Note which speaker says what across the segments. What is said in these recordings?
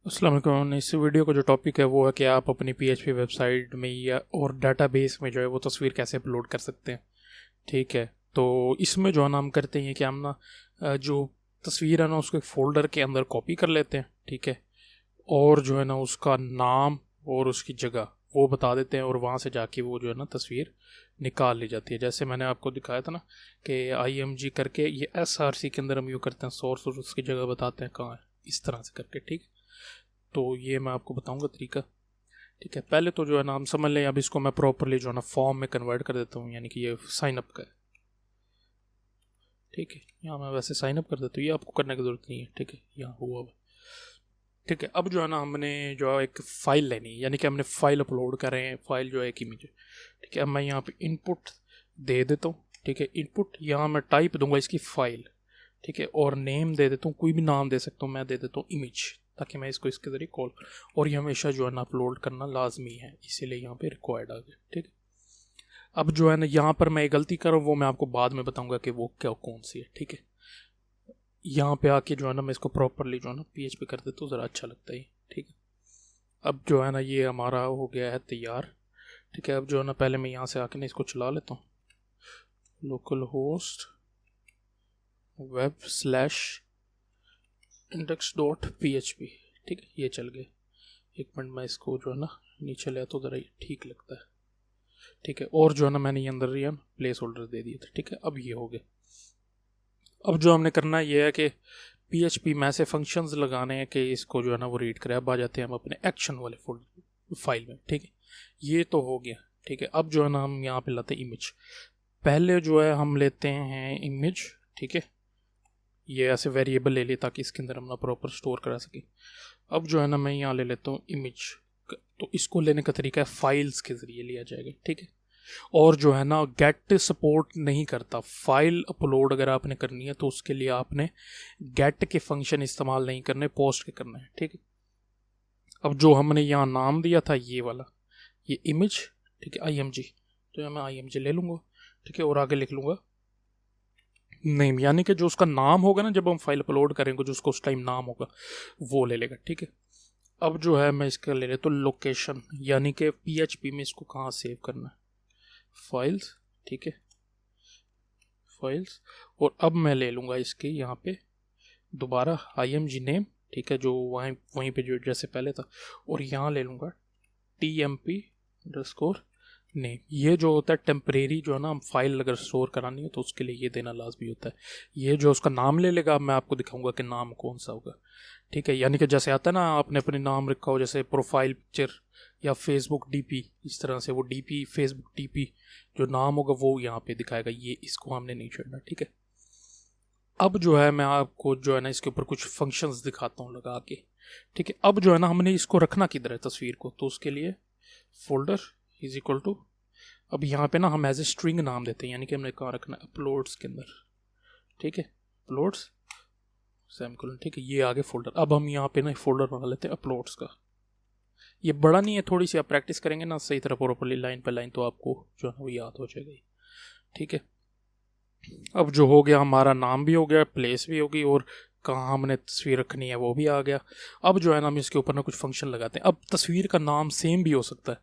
Speaker 1: अस्सलाम वालेकुम। इस वीडियो का जो टॉपिक है वो है कि आप अपनी पीएचपी वेबसाइट में या और डाटाबेस में जो है वो तस्वीर कैसे अपलोड कर सकते हैं। ठीक है, तो इसमें जो है ना हम करते हैं कि हम ना जो तस्वीर है ना उसको एक फ़ोल्डर के अंदर कॉपी कर लेते हैं। ठीक है, और जो है ना उसका नाम और उसकी जगह वो बता देते हैं और वहाँ से जाके वो जो है ना तस्वीर निकाल ली जाती है। जैसे मैंने आपको दिखाया था ना कि IMG करके ये SRC के अंदर हम यूँ करते हैं, सोर्स और उसकी जगह बताते हैं कहाँ है, इस तरह से करके। ठीक है, तो ये मैं आपको बताऊंगा तरीका। ठीक है, पहले तो जो है ना हम समझ लें, अब इसको मैं प्रॉपरली जो है ना फॉर्म में कन्वर्ट कर देता हूँ, यानी कि ये साइन अप का है। ठीक है, यहाँ मैं वैसे साइन अप कर देता हूँ, ये आपको करने की ज़रूरत नहीं है। ठीक है, यहाँ हुआ हुआ। ठीक है, अब जो है ना हमने जो है एक फ़ाइल लेनी है, यानी कि हमने फ़ाइल अपलोड कर रहे हैं। फ़ाइल जो है एक इमेज है। ठीक है, अब मैं यहाँ पे इनपुट दे देता हूँ। ठीक है, इनपुट यहाँ मैं टाइप दूंगा इसकी फ़ाइल। ठीक है, और नेम दे देता हूँ, कोई भी नाम दे सकता हूँ, मैं दे देता हूँ इमेज, ताकि मैं इसको इसके ज़रिए कॉल। और ये हमेशा जो है ना अपलोड करना लाजमी है, इसीलिए यहाँ पे रिक्वायर्ड आ गया। ठीक है, अब जो है ना यहाँ पर मैं एक गलती कर रहा हूँ, वो मैं आपको बाद में बताऊंगा कि वो क्या कौन सी है। ठीक है, यहाँ पे आके जो है ना मैं इसको प्रॉपरली जो है ना PHP कर देता हूँ, ज़रा अच्छा लगता है। ठीक है, अब जो है ना ये हमारा हो गया है तैयार। ठीक है, अब जो है ना पहले मैं यहाँ से आके ना इसको चला लेता हूँ, local host web slash index.php। ठीक है, ये चल गए। एक मिनट मैं इसको जो है ना नीचे ले तो ज़रा ये ठीक लगता है। ठीक है, और जो है ना मैंने ये अंदर ये प्लेस होल्डर दे दिए थे। ठीक है, अब ये हो गए। अब जो हमने करना है ये है कि PHP में ऐसे फंक्शंस लगाने हैं कि इसको जो है ना वो रीड करे। अब आ जाते हैं हम अपने एक्शन वाले फाइल में। ठीक है, ये तो हो गया। ठीक है, अब जो है ना हम यहाँ पे लाते हैं इमेज। पहले जो है हम लेते हैं इमेज। ठीक है, ये ऐसे वेरिएबल ले लिए ताकि इसके अंदर हम ना प्रॉपर स्टोर करा सके। अब जो है ना मैं यहाँ ले लेता हूँ इमेज। तो इसको लेने का तरीका है फाइल्स के ज़रिए लिया जाएगा। ठीक है, और जो है ना गेट सपोर्ट नहीं करता। फाइल अपलोड अगर आपने करनी है तो उसके लिए आपने गेट के फंक्शन इस्तेमाल नहीं करने, पोस्ट के करना है। ठीक है, अब जो हमने यहाँ नाम दिया था ये वाला, ये इमेज। ठीक है, IMG, तो मैं IMG ले लूँगा। ठीक है, और आगे लिख लूँगा नेम, यानी कि जो उसका नाम होगा ना जब हम फाइल अपलोड करेंगे, जो उसको उस टाइम नाम होगा वो ले लेगा। ठीक है, अब जो है मैं इसका ले लेता हूँ लोकेशन, यानी कि PHP में इसको कहाँ सेव करना है, फाइल्स। ठीक है, फाइल्स, और अब मैं ले लूँगा इसके यहाँ पे दोबारा IMG नेम। ठीक है, जो वहीं वहीं पे जो जैसे पहले था, और यहाँ ले लूँगा TMP_नेम। ये जो होता है टेम्परेरी, जो है ना हम फाइल अगर स्टोर करानी है तो उसके लिए ये देना लाजमी होता है। ये जो उसका नाम ले लेगा, अब मैं आपको दिखाऊंगा कि नाम कौन सा होगा। ठीक है, यानी कि जैसे आता है ना आपने अपने नाम रखा हो, जैसे प्रोफाइल पिक्चर या फेसबुक DP, इस तरह से वो DP फेसबुक DP जो नाम होगा वो यहाँ पे दिखाएगा। ये इसको हमने नहीं छोड़ना। ठीक है, अब जो है मैं आपको जो है ना इसके ऊपर कुछ फंक्शंस दिखाता हूँ लगा के। ठीक है, अब जो है ना हमने इसको रखना किधर है तस्वीर को, तो उसके लिए फोल्डर इज इक्वल टू, अब यहाँ पे ना हम एज ए स्ट्रिंग नाम देते हैं, यानी कि हमने कहाँ रखना है, अपलोड्स के अंदर। ठीक है, अपलोड्स सेमीकोलन। ठीक है, ये आगे फोल्डर। अब हम यहाँ पे ना फोल्डर बना लेते हैं अपलोड्स का। ये बड़ा नहीं है, थोड़ी सी आप प्रैक्टिस करेंगे ना सही तरह प्रॉपरली लाइन पे लाइन, तो आपको जो है वो याद हो जाएगा। ठीक है, अब जो हो गया हमारा नाम भी हो गया, प्लेस भी होगी, और कहाँ हमने तस्वीर रखनी है वो भी आ गया। अब जो है ना हम इसके ऊपर ना कुछ फंक्शन लगाते हैं। अब तस्वीर का नाम सेम भी हो सकता है,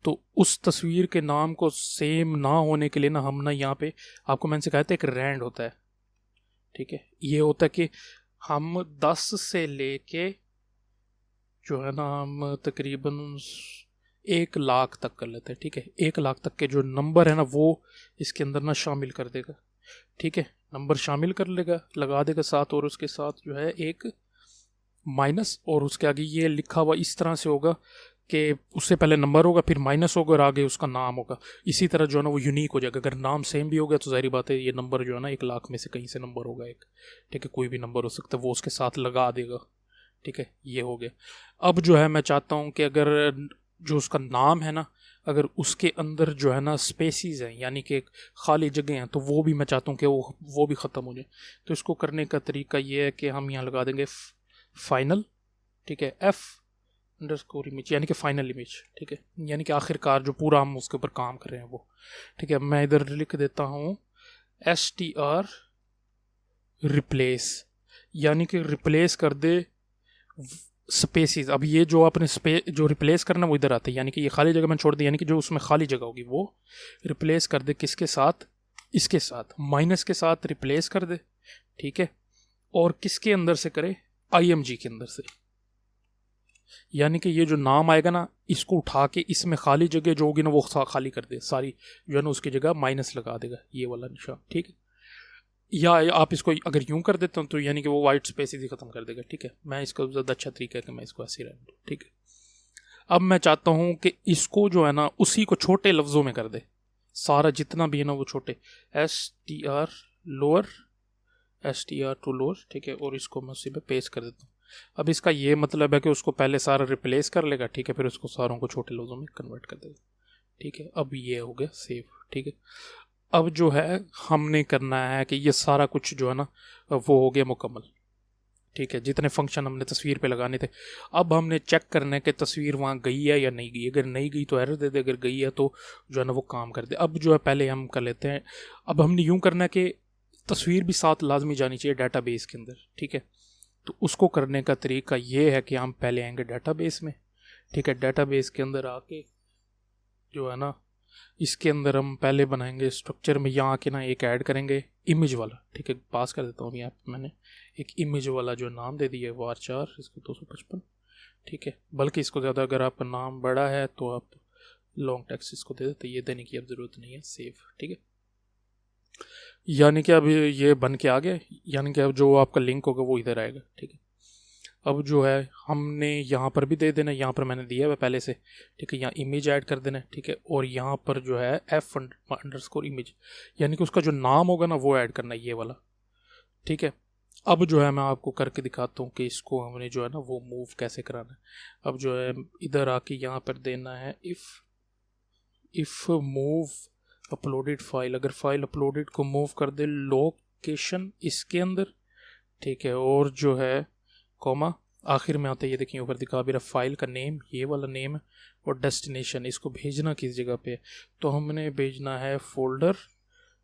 Speaker 1: तो उस तस्वीर के नाम को सेम ना होने के लिए ना हम ना यहाँ पे आपको मैंने सिखाया था एक रैंड होता है। ठीक है, ये होता है कि हम 10 से लेके जो है ना हम तकरीबन 1 लाख तक कर लेते हैं। ठीक है, 1 लाख तक के जो नंबर है ना वो इसके अंदर ना शामिल कर देगा। ठीक है, नंबर शामिल कर लेगा, लगा देगा साथ, और उसके साथ जो है एक माइनस, और उसके आगे ये लिखा हुआ इस तरह से होगा कि उससे पहले नंबर होगा, फिर माइनस होगा, और आगे उसका नाम होगा। इसी तरह जो है ना वो यूनिक हो जाएगा। अगर नाम सेम भी हो गया तो जाहिर बात है ये नंबर जो है ना 1 लाख में से कहीं से नंबर होगा एक। ठीक है, कोई भी नंबर हो सकता है, वो उसके साथ लगा देगा। ठीक है, ये हो गया। अब जो है मैं चाहता हूँ कि अगर जो उसका नाम है ना, अगर उसके अंदर जो है ना स्पेसिस हैं, यानी कि खाली जगह हैं, तो वो भी मैं चाहता हूँ कि वो भी ख़त्म हो जाए। तो इसको करने का तरीका ये है कि हम यहाँ लगा देंगे फाइनल। ठीक है, F_image, यानी कि फाइनल इमेज। ठीक है, यानी कि आखिरकार जो पूरा हम उसके ऊपर काम कर रहे हैं वो। ठीक है, मैं इधर लिख देता हूँ STR रिप्लेस, यानी कि रिप्लेस कर दे स्पेसिस, अब ये जो आपने जो रिप्लेस करना वो इधर आता है, यानी कि ये खाली जगह मैंने छोड़ दी, यानी कि जो उसमें खाली जगह होगी वो रिप्लेस कर दे किसके साथ, इसके साथ, माइनस के साथ रिप्लेस कर दे, ठीक है। और किसके अंदर से करे, IMG के अंदर से, यानी कि ये जो नाम आएगा ना इसको उठा के इसमें खाली जगह जो होगी ना वो खाली कर दे सारी, जो है ना उसकी जगह माइनस लगा देगा, ये वाला निशान, ठीक है। या आप इसको अगर यूं कर देते हो तो यानी कि वो वाइट स्पेस ही खत्म कर देगा, ठीक है। मैं इसका ज़्यादा अच्छा तरीका है कि मैं इसको ऐसे ही रहने दूं, ठीक है। अब मैं चाहता हूं कि इसको जो है ना उसी को छोटे लफ्ज़ों में कर दे, सारा जितना भी है ना वो छोटे, STR lower, STR to lower, ठीक है। और इसको मैं उसी पे पेस्ट कर देता हूँ। अब इसका ये मतलब है कि उसको पहले सारा रिप्लेस कर लेगा, ठीक है, फिर उसको सारों को छोटे लफ्ज़ों में कन्वर्ट कर देगा, ठीक है। अब ये हो गया सेव, ठीक है। अब जो है हमने करना है कि ये सारा कुछ जो है ना वो हो गया मुकम्मल, ठीक है। जितने फंक्शन हमने तस्वीर पे लगाने थे, अब हमने चेक करना है कि तस्वीर वहाँ गई है या नहीं गई। अगर नहीं गई तो एरर दे दे, अगर गई है तो जो है ना वो काम कर दे। अब जो है पहले हम कर लेते हैं, अब हमने यूँ करना है कि तस्वीर भी साथ लाजमी जानी चाहिए डाटाबेस के अंदर, ठीक है। तो उसको करने का तरीका ये है कि हम पहले आएंगे डाटाबेस में, ठीक है। डाटाबेस के अंदर आके जो है ना इसके अंदर हम पहले बनाएंगे स्ट्रक्चर में, यहाँ के ना एक ऐड करेंगे इमेज वाला, ठीक है। पास कर देता हूँ यहाँ पे मैंने एक इमेज वाला जो नाम दे दिया है var4, इसको 255, ठीक है। बल्कि इसको ज़्यादा अगर आपका नाम बड़ा है तो आप लॉन्ग टेक्स्ट इसको दे देते, ये देने की अब ज़रूरत नहीं है, सेव, ठीक है। यानी कि अब ये बन के आ गया, यानी कि अब जो आपका लिंक होगा वो इधर आएगा, ठीक है। अब जो है हमने यहाँ पर भी दे देना, यहाँ पर मैंने दिया है पहले से, ठीक है। यहाँ इमेज ऐड कर देना, ठीक है। और यहाँ पर जो है f_image, यानी कि उसका जो नाम होगा ना वो ऐड करना है, ये वाला, ठीक है। अब जो है मैं आपको करके दिखाता हूँ कि इसको हमने जो है ना वो मूव कैसे कराना है। अब जो है इधर आके यहाँ पर देना है इफ़ मूव अपलोडेड फाइल, अगर फाइल अपलोडेड को मूव कर दे लोकेशन इसके अंदर, ठीक है। और जो है कॉमा आखिर में आता है, ये देखिए ऊपर दिखा भी रहा फाइल का नेम, ये वाला नेम है। और डेस्टिनेशन, इसको भेजना किस जगह पे है, तो हमने भेजना है फोल्डर,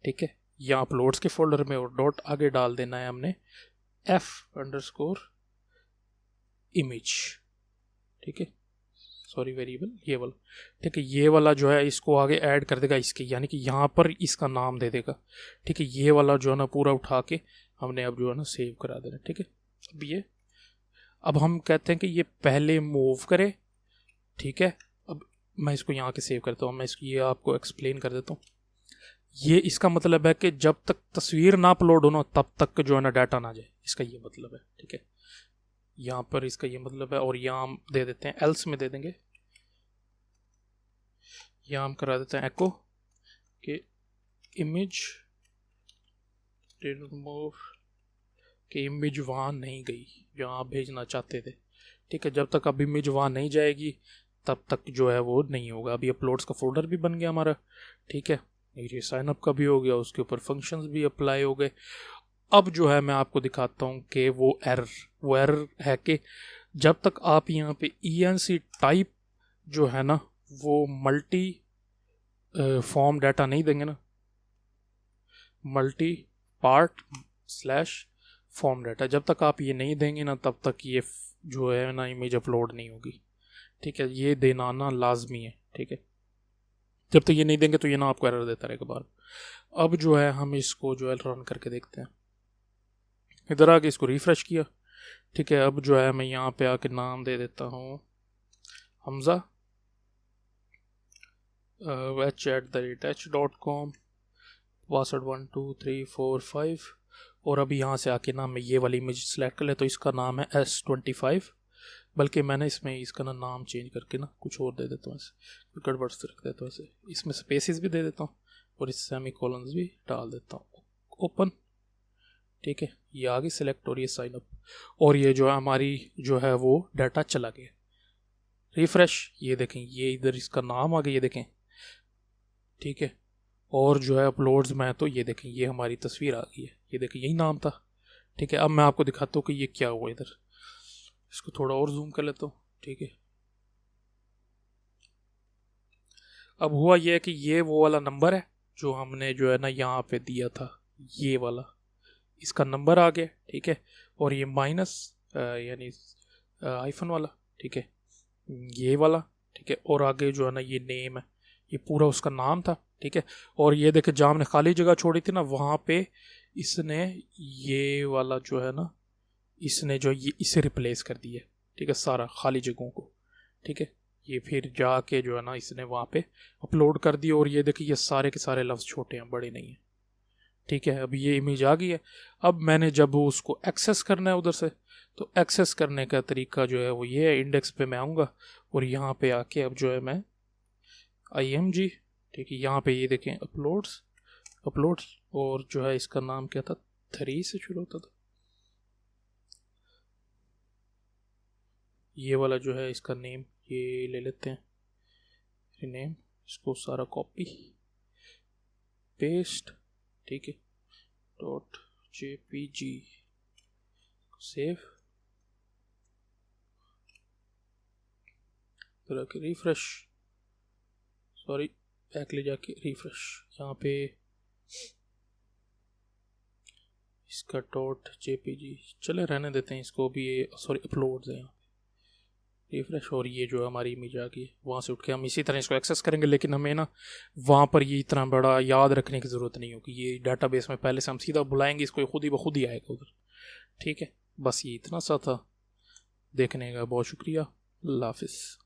Speaker 1: ठीक है, या अपलोड्स के फोल्डर में। और डॉट आगे डाल देना है हमने f_image, ठीक है, सॉरी वेरिएबल ये वाला, ठीक है। ये वाला जो है इसको आगे ऐड कर देगा इसके, यानी कि यहाँ पर इसका नाम दे देगा, ठीक है। ये वाला जो है ना पूरा उठा के हमने अब जो है ना सेव करा देना, ठीक है। अब हम कहते हैं कि ये पहले मूव करे, ठीक है। अब मैं इसको यहाँ के सेव करता हूँ, मैं इसको ये आपको एक्सप्लेन कर देता हूँ। ये इसका मतलब है कि जब तक तस्वीर ना अपलोड हो ना तब तक जो है ना डाटा ना जाए, इसका ये मतलब है, ठीक है। यहाँ पर इसका ये मतलब है। और यहाँ हम दे देते हैं एल्स में दे देंगे, यहाँ हम करा देते हैं एको कि इमेज मूव, कि इमेज वहाँ नहीं गई जहाँ आप भेजना चाहते थे, ठीक है। जब तक अब इमेज वहाँ नहीं जाएगी तब तक जो है वो नहीं होगा। अभी अपलोड्स का फोल्डर भी बन गया हमारा, ठीक है। ये साइन अप का भी हो गया, उसके ऊपर फंक्शंस भी अप्लाई हो गए। अब जो है मैं आपको दिखाता हूँ कि वो एरर है कि जब तक आप यहाँ पे ENC टाइप जो है ना वो मल्टी फॉर्म डाटा नहीं देंगे ना, multi part slash form data, जब तक आप ये नहीं देंगे ना तब तक ये जो है ना इमेज अपलोड नहीं होगी, ठीक है। ये देना ना लाजमी है, ठीक है। जब तक ये नहीं देंगे तो ये ना आपको एरर देता रहेगा बार। अब जो है हम इसको जो है रन करके देखते हैं, इधर आके इसको रिफ्रेश किया, ठीक है। अब जो है मैं यहाँ पे आके नाम दे देता हूँ हमजा h@h.com, पासवर्ड 1 2 3 4 5। और अभी यहाँ से आके ना मैं ये वाली इमेज सेलेक्ट कर ले, तो इसका नाम है S25, बल्कि मैंने इसमें इसका ना नाम चेंज करके ना कुछ और दे देता हूँ, ऐसे गड़बड़ से रख देता हूँ ऐसे, इसमें स्पेसिस भी दे देता हूँ और इस सेमीकोलंस भी डाल देता हूँ, ओपन, ठीक है। ये आगे सिलेक्ट और ये साइन अप, और ये जो है हमारी जो है वो डाटा चला गया। रिफ्रेश, ये देखें ये इधर इसका नाम आ गया, ये देखें, ठीक है। और जो है अपलोड्स में तो ये देखें ये हमारी तस्वीर आ गई है, ये देखें यही नाम था, ठीक है। अब मैं आपको दिखाता हूँ कि ये क्या हुआ इधर, इसको थोड़ा और जूम कर लेता हूँ, ठीक है। अब हुआ ये है कि ये वो वाला नंबर है जो हमने जो है ना यहाँ पे दिया था, ये वाला इसका नंबर आ गया, ठीक है। और ये माइनस यानी आईफन वाला, ठीक है, ये वाला, ठीक है, और आगे जो है ना ये नेम है, ये पूरा उसका नाम था, ठीक है। और ये देखे जहाँ हमने खाली जगह छोड़ी थी ना, वहाँ पे इसने ये वाला जो है ना, इसने जो ये इसे रिप्लेस कर दिया, ठीक है, सारा खाली जगहों को, ठीक है। ये फिर जाके जो है ना इसने वहाँ पे अपलोड कर दिया, और ये देखिए ये सारे के सारे लफ्ज़ छोटे हैं, बड़े नहीं हैं, ठीक है। अभी ये इमेज आ गई है। अब मैंने जब उसको एक्सेस करना है उधर से, तो एक्सेस करने का तरीका जो है वो ये है, इंडेक्स पे मैं आऊँगा और यहाँ पे आके अब जो है मैं IMG, ठीक है, यहाँ पे ये देखें अपलोड्स और जो है इसका नाम क्या था, 3 से शुरू होता था, ये वाला जो है इसका नेम ये ले लेते हैं, नेम, इसको सारा कॉपी पेस्ट, ठीक है, .jpg save, refresh, sorry back ले जाके रिफ्रेश, यहाँ पे इसका .jpg चले रहने देते हैं इसको भी, सॉरी अपलोड्स है यहाँ पे, रिफ्रेश, और ये जो हमारी इमेज आ गई, वहाँ से उठ के हम इसी तरह इसको एक्सेस करेंगे, लेकिन हमें ना वहाँ पर ये इतना बड़ा याद रखने की ज़रूरत नहीं होगी, ये डाटाबेस में पहले से हम सीधा बुलाएंगे इसको, खुद ही ब खुद ही आएगा उधर, ठीक है। बस ये इतना सा था, देखने का बहुत शुक्रिया, अल्लाह हाफिज़।